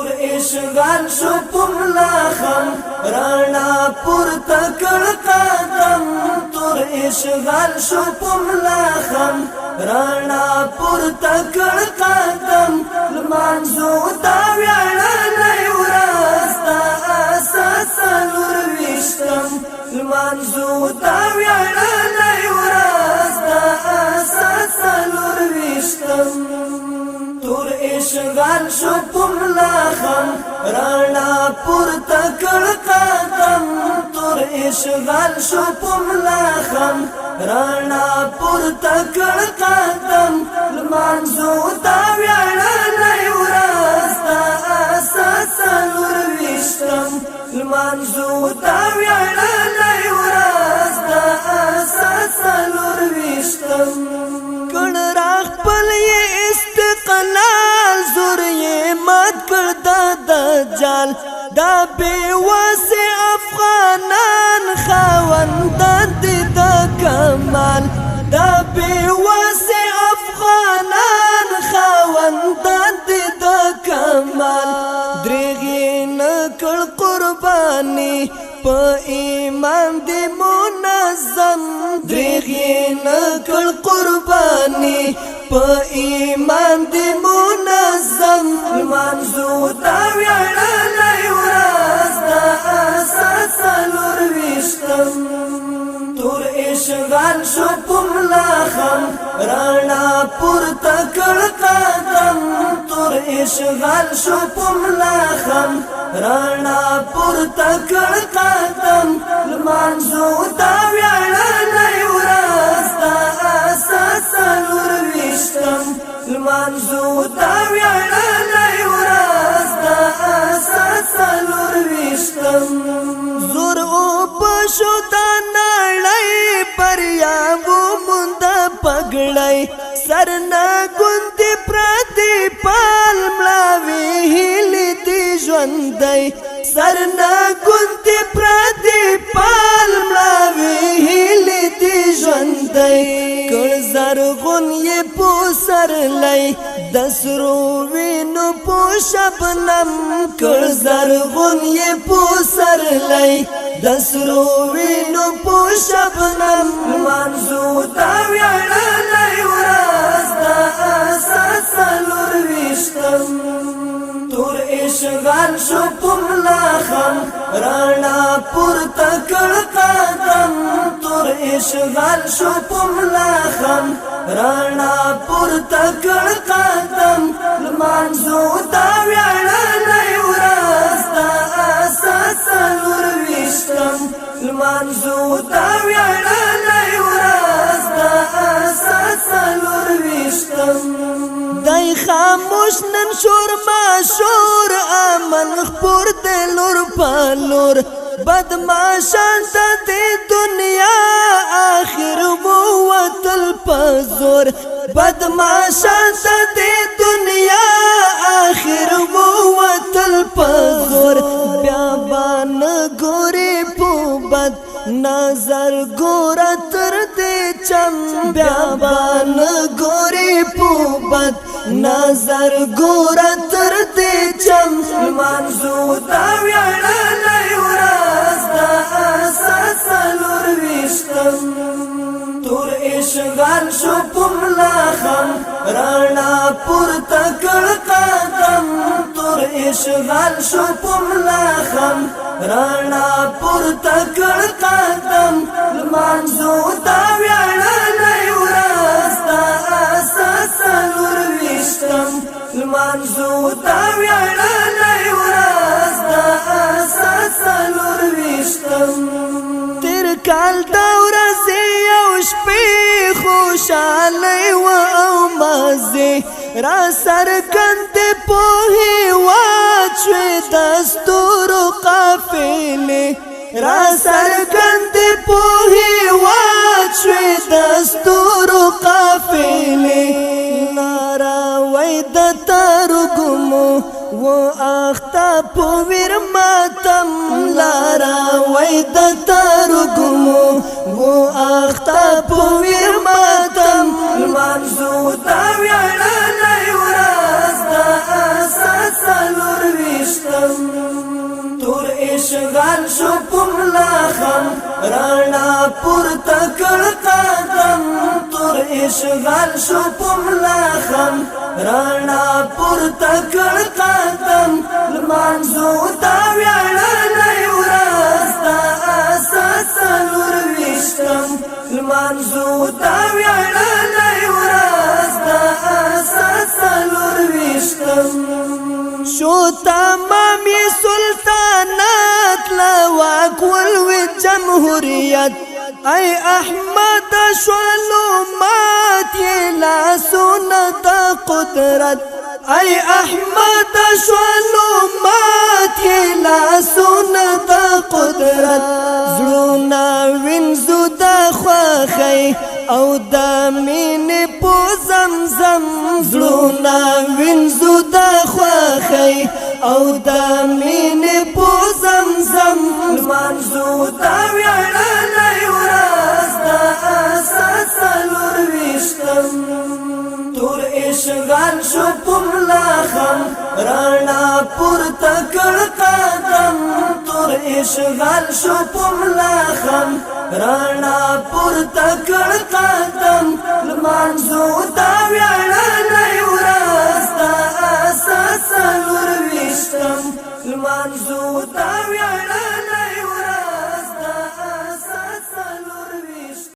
تور اشغال شو پملاخم رانا پورته کړ قدم تور اشغال شو پملاخم رانا پورته کړ قدم لمانځو دا ویاړلې ورځ دا اساس نور وشتم لمانځو دا ویاړلې ورځ دا اساس نور وشتم تور اشغال شو پملاخم رانا پورته کړ قدم تور اشغال شو پملاخم رانا پورته کړ قدم لمانځو دا ویاړلې ورځ دا اساس نور وشتم لمانځو دا ویاړلې ورځ دا اساس نور وشتم کړ راخ پل استقلال زور یہ مات کر دا دجال دا بے واسع افغانان خاوندان دی دا کمال دا بے واسع افغانان خاوندان دی دا کمال دریغی نکل قربانی پا ایمان دی منظم دریغی نکل قربانی پا ایمان دی منظم لمانځو دا ویاړلې ورځ دا اساس نور وشتم تور اشغال شو پملاخم رانا پورته کړ قدم تور اشغال شو پملاخم رانا پورته کړ قدم لمانځو دا ویاړلې ورځ دا اساس نور وشتم لمانځو دا ویاړلې ورځ دا اساس نور وشتم زور او پښو دا نړۍ پریا وو مونږ پګړای سرنا ګوندې پردي پال ملاوي هلي دي ژوندۍ سرنا ګوندې پردي پال ملاوي هلي دي ژوندۍ کړ زرغون یې پوسر لای دسرو وینو پو شبنم کړ زرغون یې پوسر لای دسرو وینو پو شبنم لمانځو دا ویاړلې ورځ دا اساس نور وشتم تور اشغال شو پملاخم رانا پورته کړ قدم تور اشغال شو پملاخم رانا پورته کړ قدم لمانځو دا ویاړلې ورځ دا اساس نور وشتم لمانځو دا ویاړلې ورځ دا اساس نور وشتم دای خاموش نن شور ما شور امن خپور دلور پالور بدماشان د دنیا اخر مو وتل پزور بدماشان د دنیا اخر مو وتل پزور بیا بان ګوري پوبد نظر ګور تر دې چم بیا بان ګوري پوبد نظر ګور تر دې چم لمانځو دا ویاړلې ورځ دا اساس نور وشتم تور اشغال شو پملاخم رانا پورته کړ قدم تور اشغال شو پملاخم رانا پورته کړ قدم لمانځو دا ویاړلې ورځ دا اساس نور وشتم لمانځو دا ویاړلې ورځ دا اساس نور وشتم تیر کال دا ورځې او شپې خوشاله و او مزه را سرګند په هیواد شوې دستورو قافلې را سرګند په هیواد شوې دستورو قافلې نارا وای د ترګمو و اخته په ویر ماتم لارا وای د ترګمو و اخته په ویر ماتم لمانځو دا ویاړلې ورځ دا اساس نور وی وشتم تور اشغال شو پملا خم رانا پورته کړ قدم تور اشغال شو پملا خم رانا پورته کړ قدم لمانځو دا ویاړلې ورځ دا اساس نور وشتم لمانځو دا ویاړلې ورځ دا اساس نور وشتم شو تمام سلطنت لواک والوی جمهوریت ای احمد شولو مات لا سنت قدرت ای احمد شولو مات لا سنت قدرت زړونه وینځو د خوښۍ او د مینې په زمزم زړونه وینځو د خوښۍ او د مینې په زمزم لمانځو دا ویاړلې ورځ دا اساس څلور ویشتم تور اشغال شو پملا خم رانا پورته کړ قدم تور اشغال شو پملا خم رانا پورته کړ قدم لمانځو دا ویاړلې